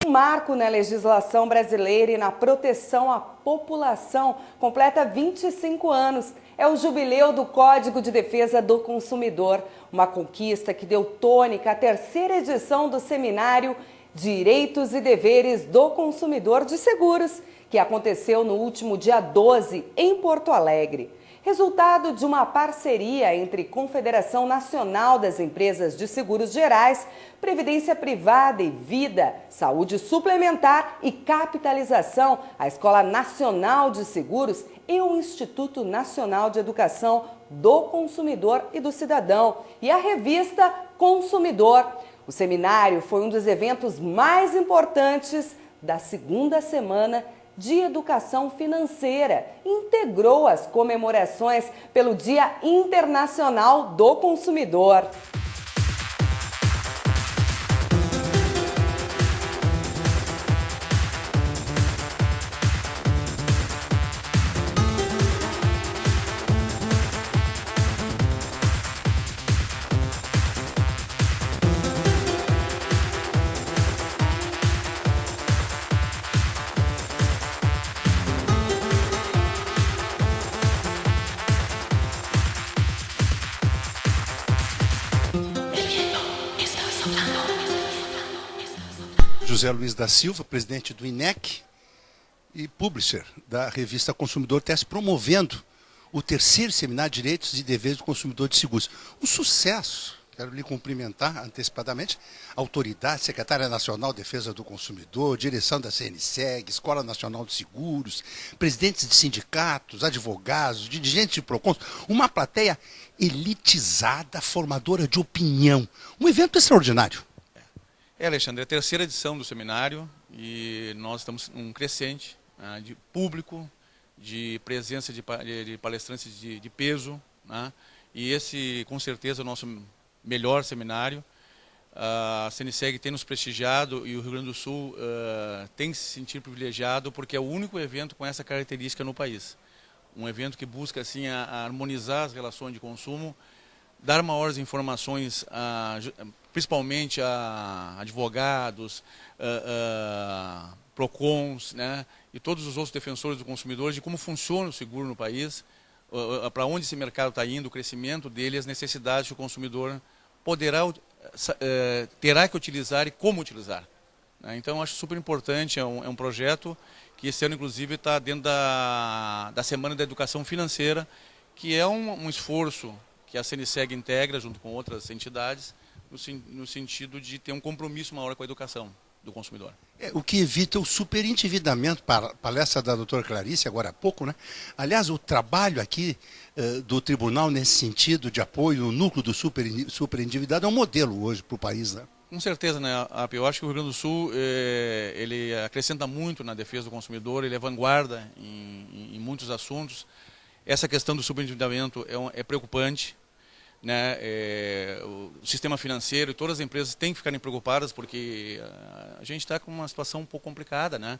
marco na legislação brasileira e na proteção à população completa 25 anos. É o jubileu do Código de Defesa do Consumidor, uma conquista que deu tônica à terceira edição do seminário Direitos e Deveres do Consumidor de Seguros, que aconteceu no último dia 12 em Porto Alegre. Resultado de uma parceria entre Confederação Nacional das Empresas de Seguros Gerais, Previdência Privada e Vida, Saúde Suplementar e Capitalização, a Escola Nacional de Seguros e o Instituto Nacional de Educação do Consumidor e do Cidadão e a revista Consumidor. O seminário foi um dos eventos mais importantes da segunda semana de Educação Financeira e integrou as comemorações pelo Dia Internacional do Consumidor. José Luiz da Silva, presidente do INEC e publisher da revista Consumidor, está se promovendo o terceiro seminário de Direitos e Deveres do Consumidor de Seguros. Um sucesso, quero lhe cumprimentar antecipadamente, autoridade, Secretária Nacional de Defesa do Consumidor, direção da CNSEG, Escola Nacional de Seguros, presidentes de sindicatos, advogados, dirigentes de PROCONs, uma plateia elitizada, formadora de opinião. Um evento extraordinário. Alexandre, é a terceira edição do seminário e nós estamos num crescente de público, de presença de palestrantes de peso, né? E esse, com certeza, é o nosso melhor seminário. A CNSEG tem nos prestigiado e o Rio Grande do Sul tem se sentido privilegiado porque é o único evento com essa característica no país. Um evento que busca assim, a harmonizar as relações de consumo, dar maiores informações principalmente a advogados, PROCONs, né, e todos os outros defensores do consumidor de como funciona o seguro no país, para onde esse mercado está indo, o crescimento dele, as necessidades que o consumidor terá que utilizar e como utilizar. Né. Então, acho super importante, é um projeto que esse ano, inclusive, está dentro da Semana da Educação Financeira, que é um esforço que a CNSEG integra junto com outras entidades, no sentido de ter um compromisso maior com a educação do consumidor. O que evita o superendividamento, para a palestra da doutora Clarice, agora há pouco, né? Aliás, o trabalho aqui do tribunal nesse sentido de apoio no núcleo do superendividado é um modelo hoje para o país, né? Com certeza, né? Eu acho que o Rio Grande do Sul ele acrescenta muito na defesa do consumidor, ele é vanguarda em muitos assuntos. Essa questão do superendividamento é preocupante. Né, o sistema financeiro e todas as empresas têm que ficarem preocupadas porque a gente está com uma situação um pouco complicada, né?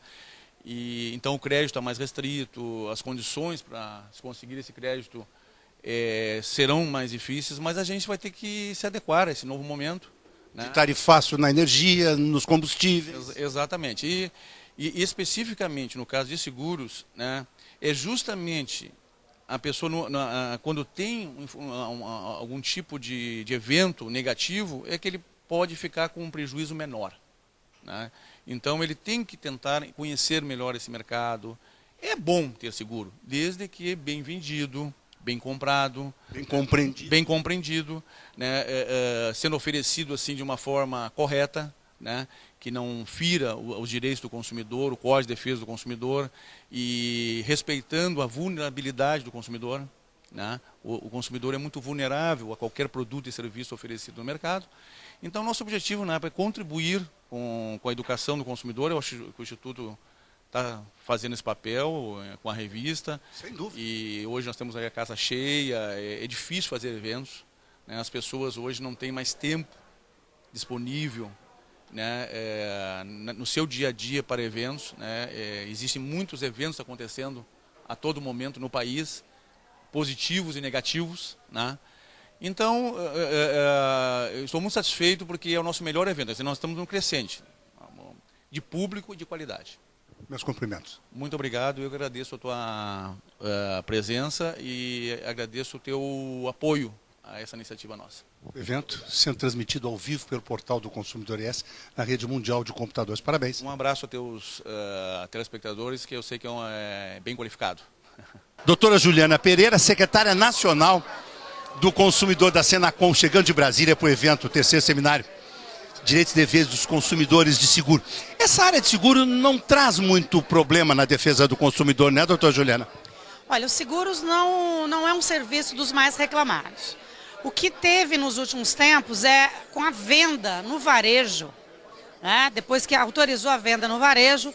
E então o crédito está mais restrito, as condições para se conseguir esse crédito serão mais difíceis, mas a gente vai ter que se adequar a esse novo momento, né? De tarifaço na energia, nos combustíveis. Exatamente. E especificamente no caso de seguros, né, é justamente a pessoa, quando tem algum tipo de evento negativo, é que ele pode ficar com um prejuízo menor. Né? Então, ele tem que tentar conhecer melhor esse mercado. É bom ter seguro, desde que bem vendido, bem comprado, bem compreendido, né? Sendo oferecido assim de uma forma correta, né? Que não fira os direitos do consumidor, o Código de Defesa do Consumidor, e respeitando a vulnerabilidade do consumidor. Né? O consumidor é muito vulnerável a qualquer produto e serviço oferecido no mercado. Então, nosso objetivo, né, é contribuir com a educação do consumidor. Eu acho que o Instituto está fazendo esse papel com a revista. Sem dúvida. E hoje nós temos aí a casa cheia, é difícil fazer eventos. Né? As pessoas hoje não têm mais tempo disponível, né, no seu dia a dia para eventos. Né, existem muitos eventos acontecendo a todo momento no país, positivos e negativos. Né. Então, eu estou muito satisfeito porque é o nosso melhor evento. Nós estamos no crescente. de público e de qualidade. Meus cumprimentos. Muito obrigado, eu agradeço a tua presença e agradeço o teu apoio a essa iniciativa nossa. O evento sendo transmitido ao vivo pelo portal do Consumidor ES na rede mundial de computadores. Parabéns. Um abraço a teus telespectadores, que eu sei que é bem qualificado. Doutora Juliana Pereira, secretária nacional do consumidor da Senacom, chegando de Brasília para o evento, o terceiro seminário Direitos e Deveres dos Consumidores de Seguro. Essa área de seguro não traz muito problema na defesa do consumidor, né, doutora Juliana? Olha, os seguros não é um serviço dos mais reclamados. O que teve nos últimos tempos é com a venda no varejo, né? Depois que autorizou a venda no varejo,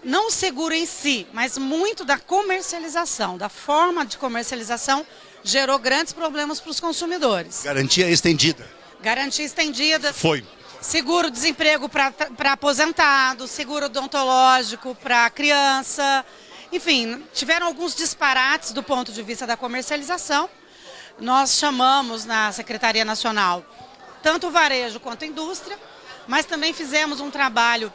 não o seguro em si, mas muito da comercialização, da forma de comercialização, gerou grandes problemas para os consumidores. Garantia estendida. Garantia estendida. Foi. Seguro-desemprego para aposentado, seguro odontológico para criança. Enfim, tiveram alguns disparates do ponto de vista da comercialização. Nós chamamos na Secretaria Nacional tanto o varejo quanto a indústria, mas também fizemos um trabalho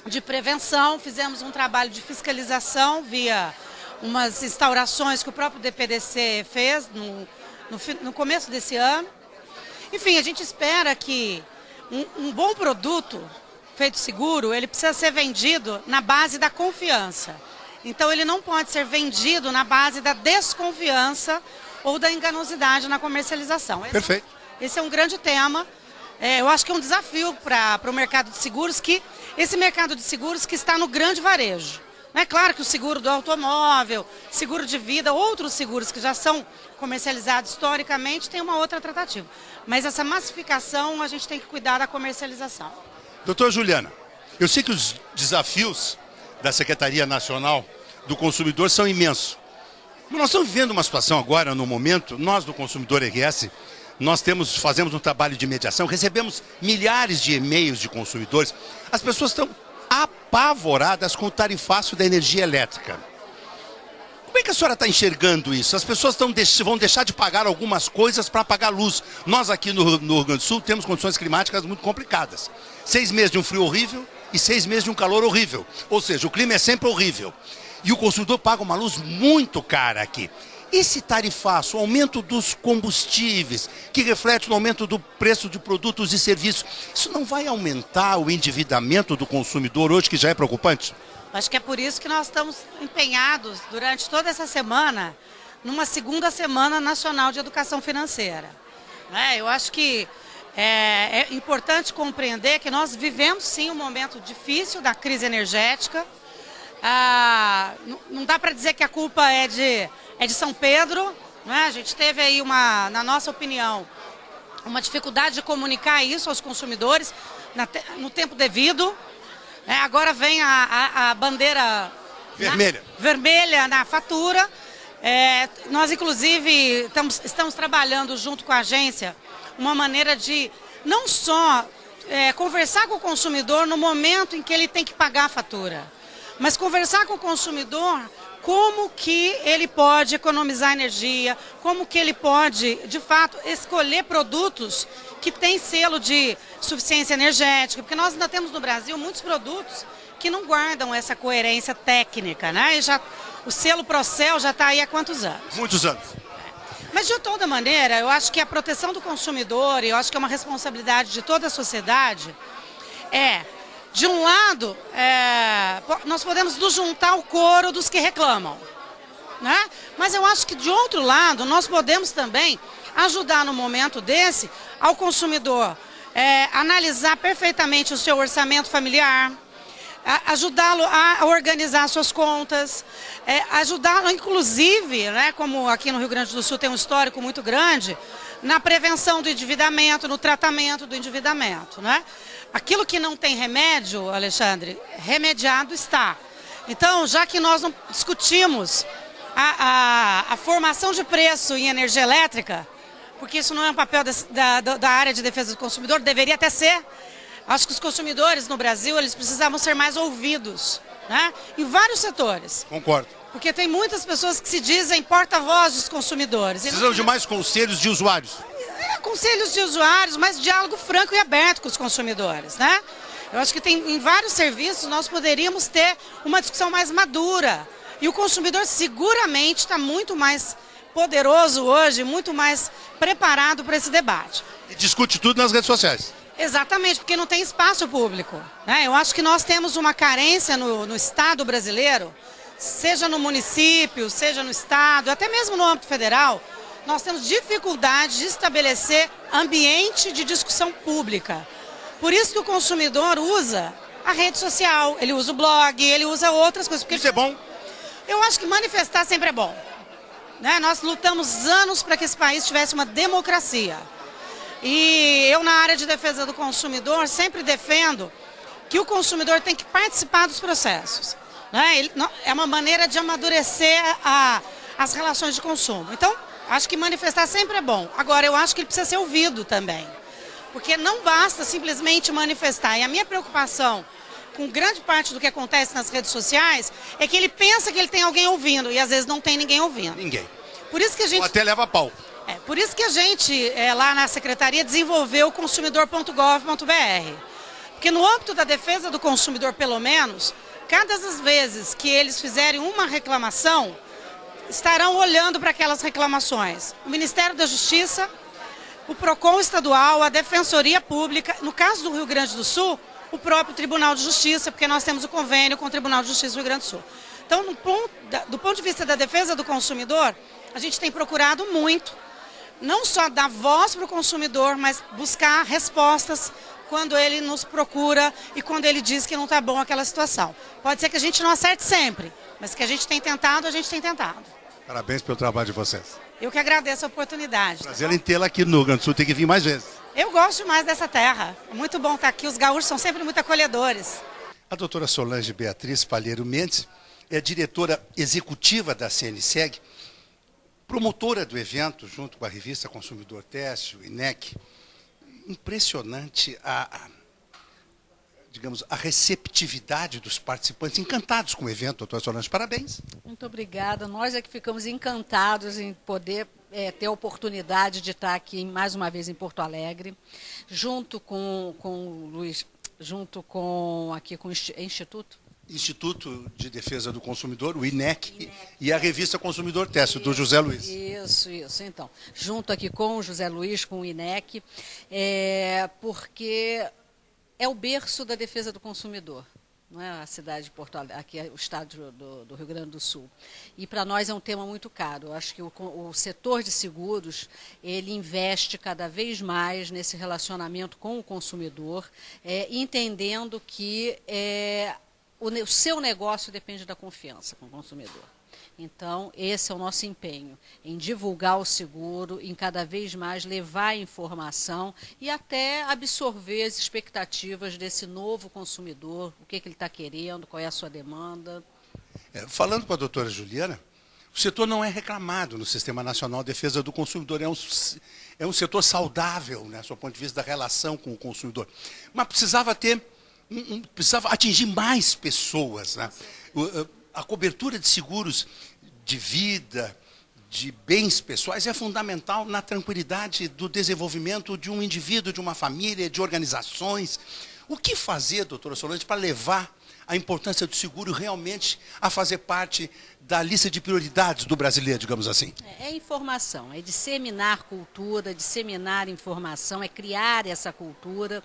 de prevenção, fizemos um trabalho de fiscalização via umas instaurações que o próprio DPDC fez no começo desse ano. Enfim, a gente espera que um bom produto feito seguro, ele precisa ser vendido na base da confiança. Então ele não pode ser vendido na base da desconfiança ou da enganosidade na comercialização. Perfeito. Esse é um grande tema. Eu acho que é um desafio para o mercado de seguros, esse mercado de seguros que está no grande varejo. É claro que o seguro do automóvel, seguro de vida, outros seguros que já são comercializados historicamente, tem uma outra tratativa. Mas essa massificação, a gente tem que cuidar da comercialização. Doutora Juliana, eu sei que os desafios da Secretaria Nacional do Consumidor são imensos. Mas nós estamos vivendo uma situação agora, no momento, nós do Consumidor RS, fazemos um trabalho de mediação, recebemos milhares de e-mails de consumidores. As pessoas estão apavoradas com o tarifaço da energia elétrica. Como é que a senhora está enxergando isso? As pessoas vão deixar de pagar algumas coisas para pagar luz. Nós aqui no Rio Grande do Sul temos condições climáticas muito complicadas. 6 meses de um frio horrível e 6 meses de um calor horrível. Ou seja, o clima é sempre horrível. E o consumidor paga uma luz muito cara aqui. Esse tarifaço, o aumento dos combustíveis, que reflete no aumento do preço de produtos e serviços, isso não vai aumentar o endividamento do consumidor hoje, que já é preocupante? Acho que é por isso que nós estamos empenhados, durante toda essa semana, numa segunda Semana Nacional de Educação Financeira. Eu acho que é importante compreender que nós vivemos, sim, um momento difícil da crise energética. Não dá para dizer que a culpa é de São Pedro, né? A gente teve aí, na nossa opinião, uma dificuldade de comunicar isso aos consumidores no tempo devido. Agora vem a bandeira vermelha na fatura. Nós, inclusive, estamos trabalhando junto com a agência uma maneira de não só conversar com o consumidor no momento em que ele tem que pagar a fatura, mas conversar com o consumidor como que ele pode economizar energia, como que ele pode, de fato, escolher produtos que têm selo de suficiência energética, porque nós ainda temos no Brasil muitos produtos que não guardam essa coerência técnica, né? O selo Procel já está aí há quantos anos? Muitos anos. Mas, de toda maneira, eu acho que a proteção do consumidor, e eu acho que é uma responsabilidade de toda a sociedade, de um lado, nós podemos nos juntar ao coro dos que reclamam, né? Mas eu acho que, de outro lado, nós podemos também ajudar no momento desse ao consumidor analisar perfeitamente o seu orçamento familiar, ajudá-lo a organizar suas contas, ajudá-lo, inclusive, né, como aqui no Rio Grande do Sul tem um histórico muito grande, na prevenção do endividamento, no tratamento do endividamento, né? Aquilo que não tem remédio, Alexandre, remediado está. Então, já que nós não discutimos a formação de preço em energia elétrica, porque isso não é um papel da área de defesa do consumidor, deveria até ser. Acho que os consumidores no Brasil, eles precisavam ser mais ouvidos, né? Em vários setores. Concordo. Porque tem muitas pessoas que se dizem porta-voz dos consumidores. Precisamos de mais conselhos de usuários. Conselhos de usuários, mas diálogo franco e aberto com os consumidores, né? Eu acho que em vários serviços nós poderíamos ter uma discussão mais madura. E o consumidor seguramente está muito mais poderoso hoje, muito mais preparado para esse debate. E discute tudo nas redes sociais. Exatamente, porque não tem espaço público, né? Eu acho que nós temos uma carência no Estado brasileiro, seja no município, seja no Estado, até mesmo no âmbito federal, nós temos dificuldade de estabelecer ambiente de discussão pública. Por isso que o consumidor usa a rede social, ele usa o blog, ele usa outras coisas. Isso é bom? Eu acho que manifestar sempre é bom, né? Nós lutamos anos para que esse país tivesse uma democracia. E eu, na área de defesa do consumidor, sempre defendo que o consumidor tem que participar dos processos, né? É uma maneira de amadurecer as relações de consumo. Então, acho que manifestar sempre é bom. Agora, eu acho que ele precisa ser ouvido também. Porque não basta simplesmente manifestar. E a minha preocupação com grande parte do que acontece nas redes sociais é que ele pensa que ele tem alguém ouvindo e às vezes não tem ninguém ouvindo. Ninguém. Por isso que a gente... Ou até leva a pau. Por isso que a gente, lá na Secretaria, desenvolveu o consumidor.gov.br. Porque no âmbito da defesa do consumidor, pelo menos, cada das vezes que eles fizerem uma reclamação, estarão olhando para aquelas reclamações. O Ministério da Justiça, o PROCON estadual, a Defensoria Pública, no caso do Rio Grande do Sul, o próprio Tribunal de Justiça, porque nós temos o convênio com o Tribunal de Justiça do Rio Grande do Sul. Então, do ponto de vista da defesa do consumidor, a gente tem procurado muito, não só dar voz para o consumidor, mas buscar respostas quando ele nos procura e quando ele diz que não está bom aquela situação. Pode ser que a gente não acerte sempre, mas que a gente tem tentado, a gente tem tentado. Parabéns pelo trabalho de vocês. Eu que agradeço a oportunidade. Prazer em tê-la aqui no Rio Grande do Sul, tem que vir mais vezes. Eu gosto demais dessa terra, é muito bom estar aqui, os gaúchos são sempre muito acolhedores. A doutora Solange Beatriz Palheiro Mendes é diretora executiva da CNSEG, promotora do evento, junto com a revista Consumidor Teste, o INEC. Impressionante digamos, a receptividade dos participantes, encantados com o evento, doutora Solange, parabéns. Muito obrigada, nós é que ficamos encantados em poder ter a oportunidade de estar aqui mais uma vez em Porto Alegre, junto com o Luiz, junto com o Instituto de Defesa do Consumidor, o INEC, e a revista Consumidor Teste, do José Luiz. Isso. Então, junto aqui com o José Luiz, com o INEC, porque é o berço da defesa do consumidor, não é? A cidade de Porto Alegre, aqui é o estado do Rio Grande do Sul. E para nós é um tema muito caro. Eu acho que o setor de seguros, ele investe cada vez mais nesse relacionamento com o consumidor, entendendo que o seu negócio depende da confiança com o consumidor. Então, esse é o nosso empenho, em divulgar o seguro, em cada vez mais levar a informação e até absorver as expectativas desse novo consumidor, o que ele está querendo, qual é a sua demanda. Falando com a doutora Juliana, o setor não é reclamado no Sistema Nacional de Defesa do Consumidor, é um setor saudável, né, do ponto de vista da relação com o consumidor. Mas precisava precisava atingir mais pessoas, né? A cobertura de seguros de vida, de bens pessoais, é fundamental na tranquilidade do desenvolvimento de um indivíduo, de uma família, de organizações. O que fazer, doutora Solange, para levar a importância do seguro realmente a fazer parte da lista de prioridades do brasileiro, digamos assim? É informação, é disseminar cultura, disseminar informação, é criar essa cultura.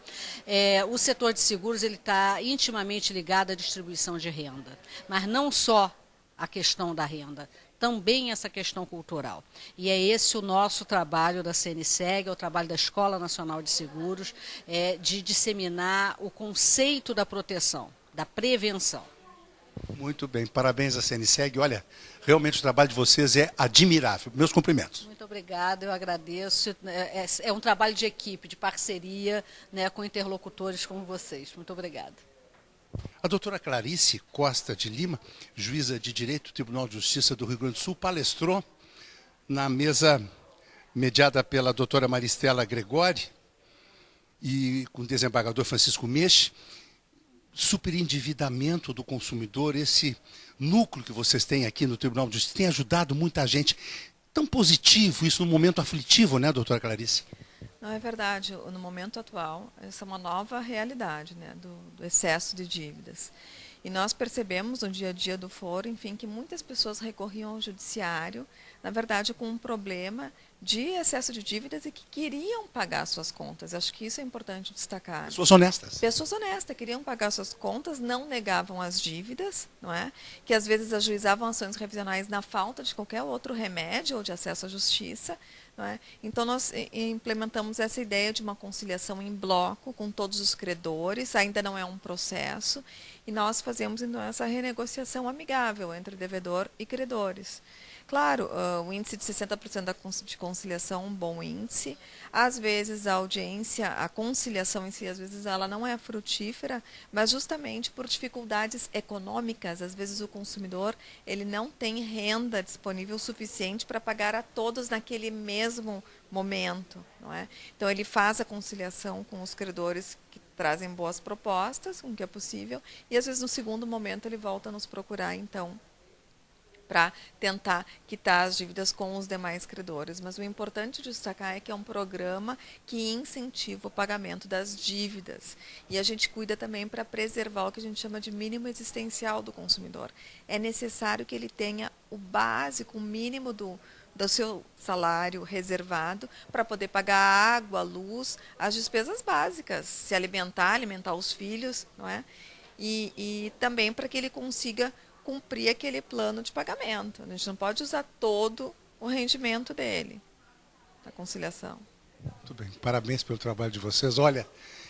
O setor de seguros está intimamente ligado à distribuição de renda, mas não só a questão da renda, também essa questão cultural. E é esse o nosso trabalho da CNSEG, é o trabalho da Escola Nacional de Seguros, de disseminar o conceito da proteção, da prevenção. Muito bem, parabéns à CNSEG. Olha, realmente o trabalho de vocês é admirável. Meus cumprimentos. Muito obrigada, eu agradeço. É um trabalho de equipe, de parceria, né, com interlocutores como vocês. Muito obrigada. A doutora Clarice Costa de Lima, juíza de Direito do Tribunal de Justiça do Rio Grande do Sul, palestrou na mesa mediada pela doutora Maristela Gregori e com o desembargador Francisco Meche. Superendividamento do consumidor, esse núcleo que vocês têm aqui no Tribunal de Justiça tem ajudado muita gente. Tão positivo isso num momento aflitivo, né, doutora Clarice? Não, é verdade. No momento atual, essa é uma nova realidade, né, do excesso de dívidas. E nós percebemos no dia a dia do foro, enfim, que muitas pessoas recorriam ao judiciário, na verdade, com um problema de excesso de dívidas e que queriam pagar suas contas. Acho que isso é importante destacar. Pessoas honestas. Pessoas honestas, queriam pagar suas contas, não negavam as dívidas, não é? Que às vezes ajuizavam ações revisionais na falta de qualquer outro remédio ou de acesso à justiça. Não é? Então, nós implementamos essa ideia de uma conciliação em bloco com todos os credores, ainda não é um processo, e nós fazemos então essa renegociação amigável entre devedor e credores. Claro, o índice de 60% de conciliação é um bom índice. Às vezes a audiência, a conciliação em si, às vezes ela não é frutífera, mas justamente por dificuldades econômicas. Às vezes o consumidor ele não tem renda disponível suficiente para pagar a todos naquele mesmo momento, não é? Então ele faz a conciliação com os credores que trazem boas propostas, com o que é possível, e às vezes no segundo momento ele volta a nos procurar, então, para tentar quitar as dívidas com os demais credores. Mas o importante destacar é que é um programa que incentiva o pagamento das dívidas. E a gente cuida também para preservar o que a gente chama de mínimo existencial do consumidor. É necessário que ele tenha o básico, o mínimo do seu salário reservado para poder pagar a água, a luz, as despesas básicas, se alimentar, alimentar os filhos, não é? E também para que ele consiga cumprir aquele plano de pagamento. A gente não pode usar todo o rendimento dele, da conciliação. Muito bem, parabéns pelo trabalho de vocês. Olha,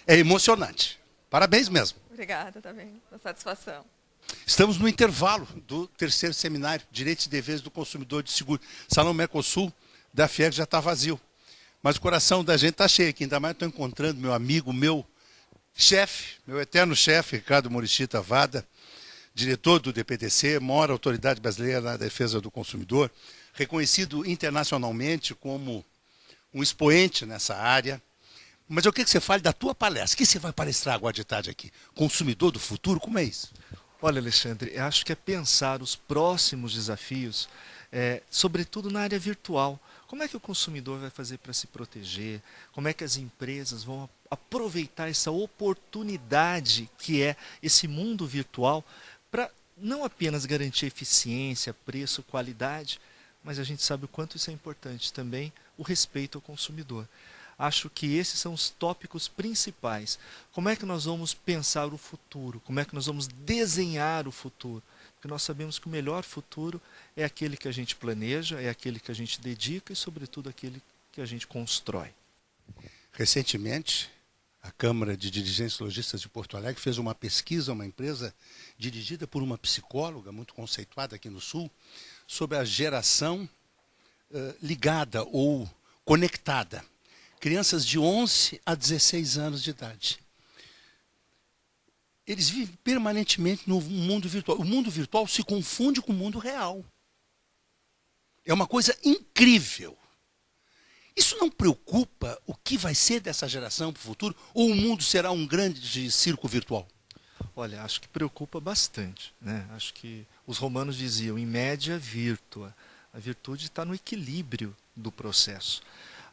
é emocionante. Parabéns mesmo. Obrigada também, pela satisfação. Estamos no intervalo do terceiro seminário, Direitos e Deveres do Consumidor de Seguro. Salão Mercosul da FIEG já está vazio. Mas o coração da gente está cheio aqui. Ainda mais estou encontrando meu amigo, meu chefe, meu eterno chefe, Ricardo Morichita Vada, diretor do DPDC, maior autoridade brasileira na defesa do consumidor, reconhecido internacionalmente como um expoente nessa área. Mas eu quero que você fale da tua palestra. O que você vai palestrar agora de tarde aqui? Consumidor do futuro? Como é isso? Olha, Alexandre, eu acho que é pensar os próximos desafios, sobretudo na área virtual. Como é que o consumidor vai fazer para se proteger? Como é que as empresas vão aproveitar essa oportunidade que é esse mundo virtual para não apenas garantir eficiência, preço, qualidade, mas a gente sabe o quanto isso é importante também, o respeito ao consumidor. Acho que esses são os tópicos principais. Como é que nós vamos pensar o futuro? Como é que nós vamos desenhar o futuro? Porque nós sabemos que o melhor futuro é aquele que a gente planeja, é aquele que a gente dedica e, sobretudo, aquele que a gente constrói. Recentemente, a Câmara de Dirigentes Lojistas de Porto Alegre fez uma pesquisa, uma empresa dirigida por uma psicóloga muito conceituada aqui no Sul, sobre a geração ligada ou conectada. Crianças de 11 a 16 anos de idade. Eles vivem permanentemente no mundo virtual. O mundo virtual se confunde com o mundo real. É uma coisa incrível. Isso não preocupa o que vai ser dessa geração para o futuro? Ou o mundo será um grande circo virtual? Olha, acho que preocupa bastante, né? Acho que os romanos diziam, in media virtua. A virtude está no equilíbrio do processo.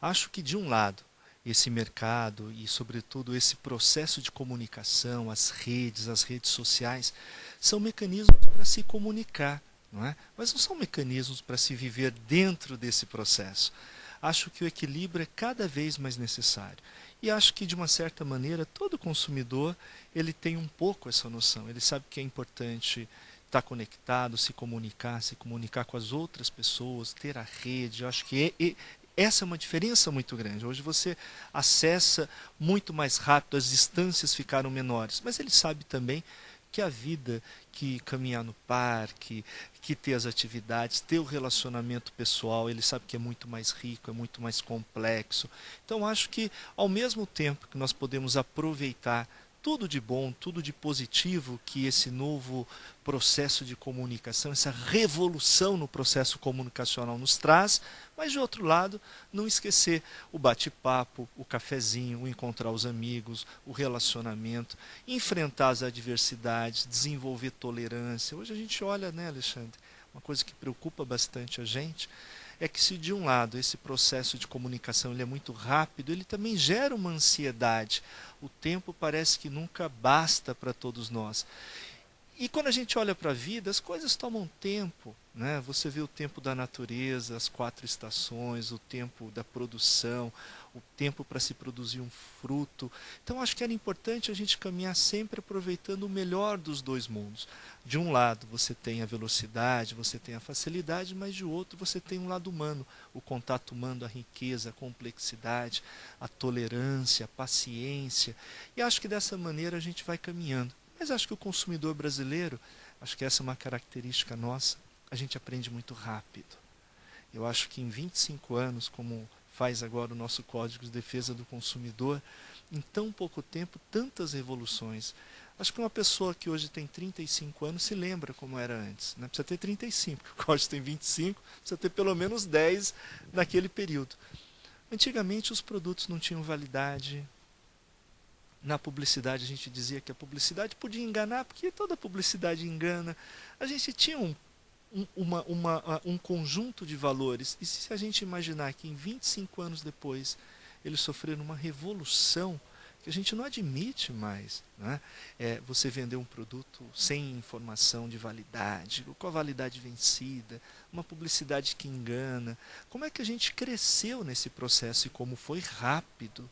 Acho que, de um lado, esse mercado e, sobretudo, esse processo de comunicação, as redes sociais, são mecanismos para se comunicar, não é? Mas não são mecanismos para se viver dentro desse processo. Acho que o equilíbrio é cada vez mais necessário. E acho que, de uma certa maneira, todo consumidor ele tem um pouco essa noção. Ele sabe que é importante estar conectado, se comunicar com as outras pessoas, ter a rede. Acho que essa é uma diferença muito grande. Hoje você acessa muito mais rápido, as distâncias ficaram menores. Mas ele sabe também que a vida, que caminhar no parque, que ter as atividades, ter o relacionamento pessoal, ele sabe que é muito mais rico, é muito mais complexo. Então acho que ao mesmo tempo que nós podemos aproveitar tudo de bom, tudo de positivo que esse novo processo de comunicação, essa revolução no processo comunicacional nos traz, mas de outro lado, não esquecer o bate-papo, o cafezinho, o encontrar os amigos, o relacionamento, enfrentar as adversidades, desenvolver tolerância. Hoje a gente olha, né, Alexandre, uma coisa que preocupa bastante a gente é que se de um lado esse processo de comunicação ele é muito rápido, ele também gera uma ansiedade. O tempo parece que nunca basta para todos nós. E quando a gente olha para a vida, as coisas tomam tempo, né? Você vê o tempo da natureza, as 4 estações, o tempo da produção, o tempo para se produzir um fruto. Então acho que era importante a gente caminhar sempre aproveitando o melhor dos 2 mundos. De um lado você tem a velocidade, você tem a facilidade, mas de outro você tem um lado humano, o contato humano, a riqueza, a complexidade, a tolerância, a paciência. E acho que dessa maneira a gente vai caminhando. Mas acho que o consumidor brasileiro, acho que essa é uma característica nossa, a gente aprende muito rápido. Eu acho que em 25 anos, como faz agora o nosso Código de Defesa do Consumidor, em tão pouco tempo, tantas revoluções. Acho que uma pessoa que hoje tem 35 anos se lembra como era antes. Não precisa ter 35, o Código tem 25, precisa ter pelo menos 10 naquele período. Antigamente os produtos não tinham validade. Na publicidade a gente dizia que a publicidade podia enganar, porque toda publicidade engana. A gente tinha um conjunto de valores. E se a gente imaginar que em 25 anos depois eles sofreram uma revolução que a gente não admite mais, né? Você vender um produto sem informação de validade, com a validade vencida, uma publicidade que engana. Como é que a gente cresceu nesse processo e como foi rápido?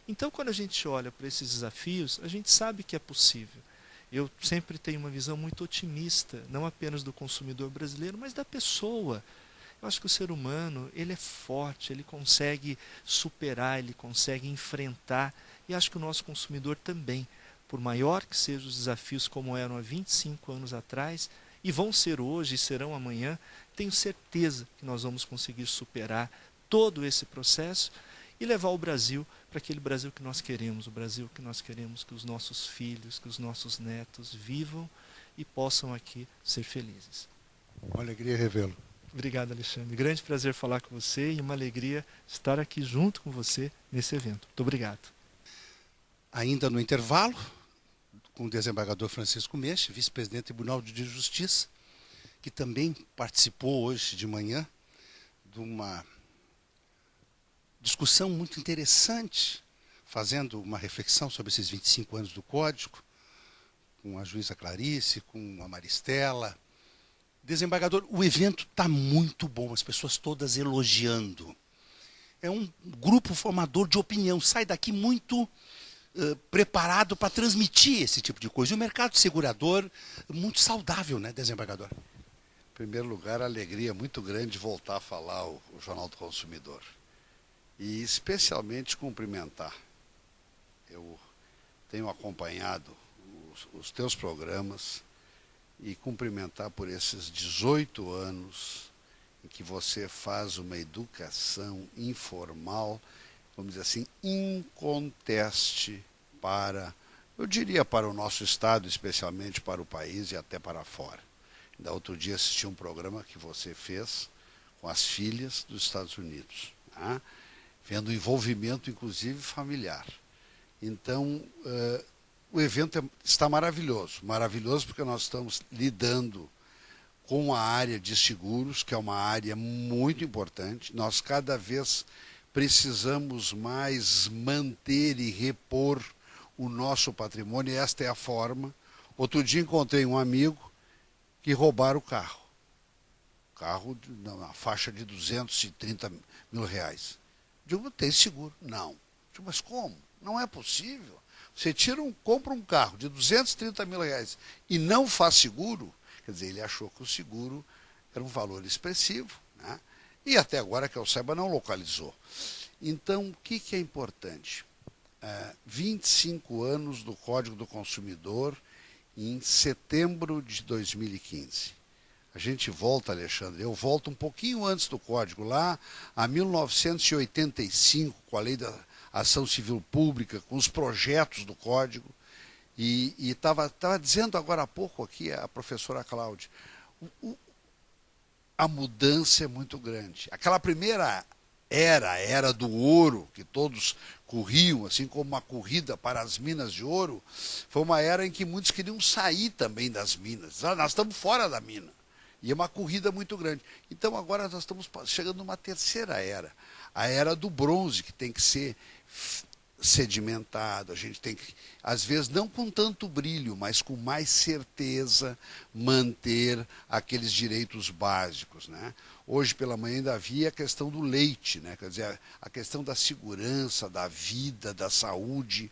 Então, quando a gente olha para esses desafios, a gente sabe que é possível. Eu sempre tenho uma visão muito otimista, não apenas do consumidor brasileiro, mas da pessoa. Eu acho que o ser humano, ele é forte, ele consegue superar, ele consegue enfrentar. E acho que o nosso consumidor também, por maior que sejam os desafios como eram há 25 anos atrás, e vão ser hoje e serão amanhã, tenho certeza que nós vamos conseguir superar todo esse processo e levar o Brasil para aquele Brasil que nós queremos, o Brasil que nós queremos que os nossos filhos, que os nossos netos vivam e possam aqui ser felizes. Uma alegria revê-lo. Obrigado, Alexandre. Grande prazer falar com você e uma alegria estar aqui junto com você nesse evento. Muito obrigado. Ainda no intervalo, com o desembargador Francisco Meche, vice-presidente do Tribunal de Justiça, que também participou hoje de manhã de uma discussão muito interessante, fazendo uma reflexão sobre esses 25 anos do Código, com a juíza Clarice, com a Maristela. Desembargador, o evento está muito bom, as pessoas todas elogiando. É um grupo formador de opinião, sai daqui muito preparado para transmitir esse tipo de coisa. E o mercado segurador muito saudável, né, desembargador? Em primeiro lugar, a alegria muito grande de voltar a falar o Jornal do Consumidor. E especialmente cumprimentar. Eu tenho acompanhado os teus programas e cumprimentar por esses 18 anos em que você faz uma educação informal, vamos dizer assim, inconteste para, eu diria, para o nosso estado, especialmente para o país e até para fora. Ainda outro dia assisti um programa que você fez com as filhas dos Estados Unidos, tá? Vendo o envolvimento, inclusive, familiar. Então, o evento está maravilhoso. Maravilhoso porque nós estamos lidando com a área de seguros, que é uma área muito importante. Nós cada vez precisamos mais manter e repor o nosso patrimônio, e esta é a forma. Outro dia encontrei um amigo que roubaram o carro. Carro na faixa de 230 mil reais. Digo, tem seguro. Não. Digo, mas como? Não é possível. Você compra um carro de 230 mil reais e não faz seguro, quer dizer, ele achou que o seguro era um valor expressivo, né? E até agora, que eu saiba, não localizou. Então, o que é importante? 25 anos do Código do Consumidor em setembro de 2015. A gente volta, Alexandre, eu volto um pouquinho antes do Código, lá a 1985, com a Lei da Ação Civil Pública, com os projetos do Código, e estava dizendo agora há pouco aqui a professora Cláudia, a mudança é muito grande. Aquela primeira era do ouro, que todos corriam, assim como uma corrida para as minas de ouro, foi uma era em que muitos queriam sair também das minas. Nós estamos fora da mina. E é uma corrida muito grande. Então agora nós estamos chegando numa terceira era. A era do bronze, que tem que ser sedimentado. A gente tem que, às vezes, não com tanto brilho, mas com mais certeza, manter aqueles direitos básicos, né? Hoje pela manhã ainda havia a questão do leite, né? Quer dizer, a questão da segurança, da vida, da saúde,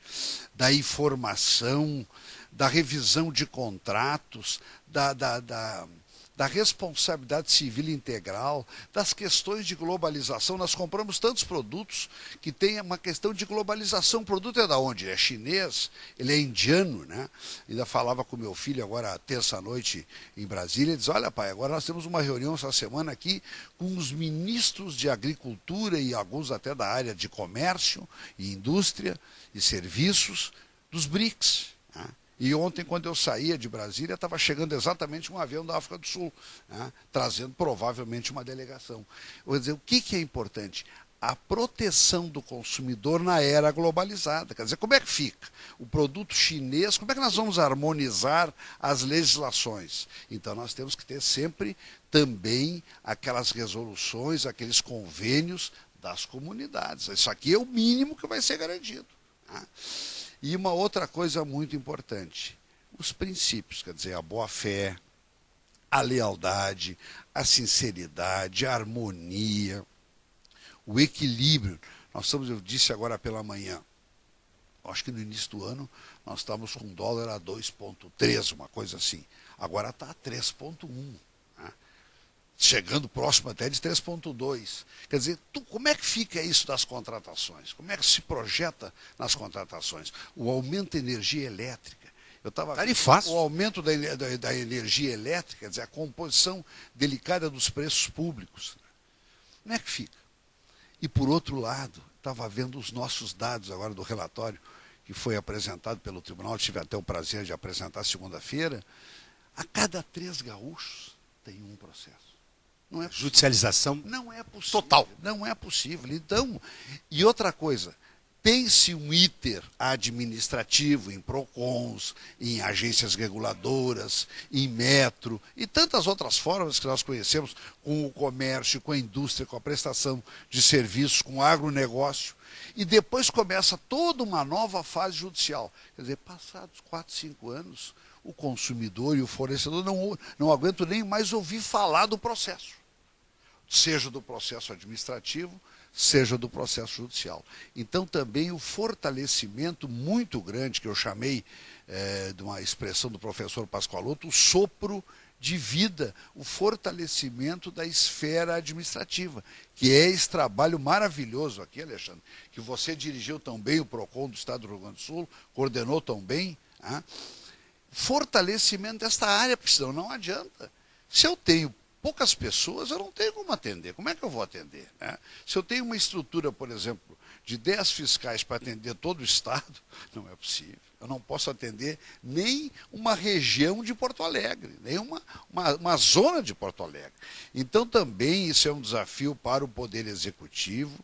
da informação, da revisão de contratos, da responsabilidade civil integral, das questões de globalização. Nós compramos tantos produtos que tem uma questão de globalização. O produto é da onde? Ele é chinês, ele é indiano, né? Ainda falava com meu filho agora, terça-noite, em Brasília, ele diz, olha pai, agora nós temos uma reunião essa semana aqui com os ministros de agricultura e alguns até da área de comércio e indústria e serviços dos BRICS, né? E ontem, quando eu saía de Brasília, estava chegando exatamente um avião da África do Sul, né, trazendo provavelmente uma delegação. Eu vou dizer, o que é importante? A proteção do consumidor na era globalizada. Quer dizer, como é que fica? O produto chinês, como é que nós vamos harmonizar as legislações? Então, nós temos que ter sempre também aquelas resoluções, aqueles convênios das comunidades. Isso aqui é o mínimo que vai ser garantido, né? E uma outra coisa muito importante, os princípios, quer dizer, a boa-fé, a lealdade, a sinceridade, a harmonia, o equilíbrio. Eu disse agora pela manhã, acho que no início do ano nós estávamos com o dólar a 2,3, uma coisa assim. Agora está a 3,1. Chegando próximo até de 3,2. Quer dizer, como é que fica isso das contratações? Como é que se projeta nas contratações? O aumento da energia elétrica. O aumento da energia elétrica, quer dizer, a composição delicada dos preços públicos. Como é que fica? E, por outro lado, estava vendo os nossos dados agora do relatório que foi apresentado pelo tribunal, tive até o prazer de apresentar segunda-feira. A cada 3 gaúchos tem um processo. Não é possível. Judicialização não é possível. Total. Não é possível. Então, e outra coisa, tem-se um ITER administrativo em PROCONs, em agências reguladoras, em metro e tantas outras formas que nós conhecemos, com o comércio, com a indústria, com a prestação de serviços, com o agronegócio. E depois começa toda uma nova fase judicial. Quer dizer, passados 4, 5 anos, o consumidor e o fornecedor não aguentam nem mais ouvir falar do processo. Seja do processo administrativo, seja do processo judicial. Então, também o fortalecimento muito grande, que eu chamei de uma expressão do professor Pascoaloto, o sopro de vida, o fortalecimento da esfera administrativa, que é esse trabalho maravilhoso aqui, Alexandre, que você dirigiu tão bem, o PROCON do Estado do Rio Grande do Sul, coordenou tão bem, né? Fortalecimento desta área, porque senão não adianta. Se eu tenho poucas pessoas, eu não tenho como atender. Como é que eu vou atender, né? Se eu tenho uma estrutura, por exemplo, de 10 fiscais para atender todo o Estado, não é possível. Eu não posso atender nem uma região de Porto Alegre, nem uma zona de Porto Alegre. Então, também isso é um desafio para o Poder Executivo,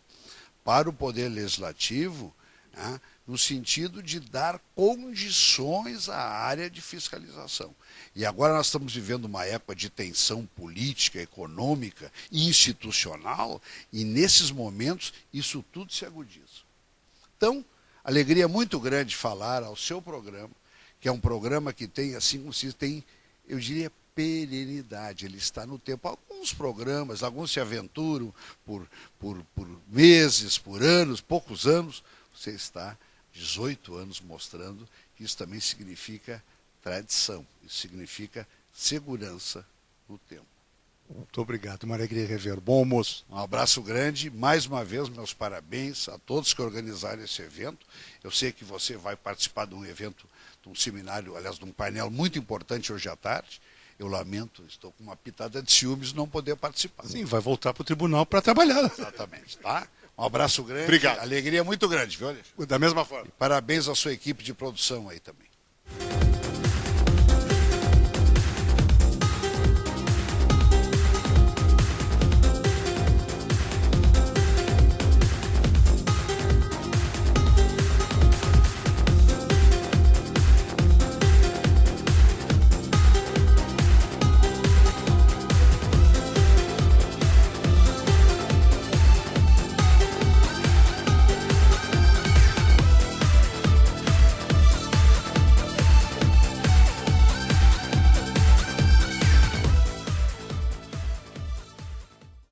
para o Poder Legislativo, né, no sentido de dar condições à área de fiscalização. E agora nós estamos vivendo uma época de tensão política, econômica e institucional, e nesses momentos isso tudo se agudiza. Então, alegria muito grande falar ao seu programa, que é um programa que tem, assim como se tem, eu diria, perenidade, ele está no tempo. Alguns programas, alguns se aventuram por meses, por anos, poucos anos, você está 18 anos mostrando que isso também significa tradição, isso significa segurança no tempo. Muito obrigado, uma alegria rever. Bom almoço. Um abraço grande, mais uma vez meus parabéns a todos que organizaram esse evento. Eu sei que você vai participar de um evento, de um seminário, aliás, de um painel muito importante hoje à tarde. Eu lamento, estou com uma pitada de ciúmes não poder participar. Sim, vai voltar para o tribunal para trabalhar. Exatamente, tá? Um abraço grande. Obrigado. Alegria muito grande, viu, Alexandre? Da mesma forma. E parabéns à sua equipe de produção aí também.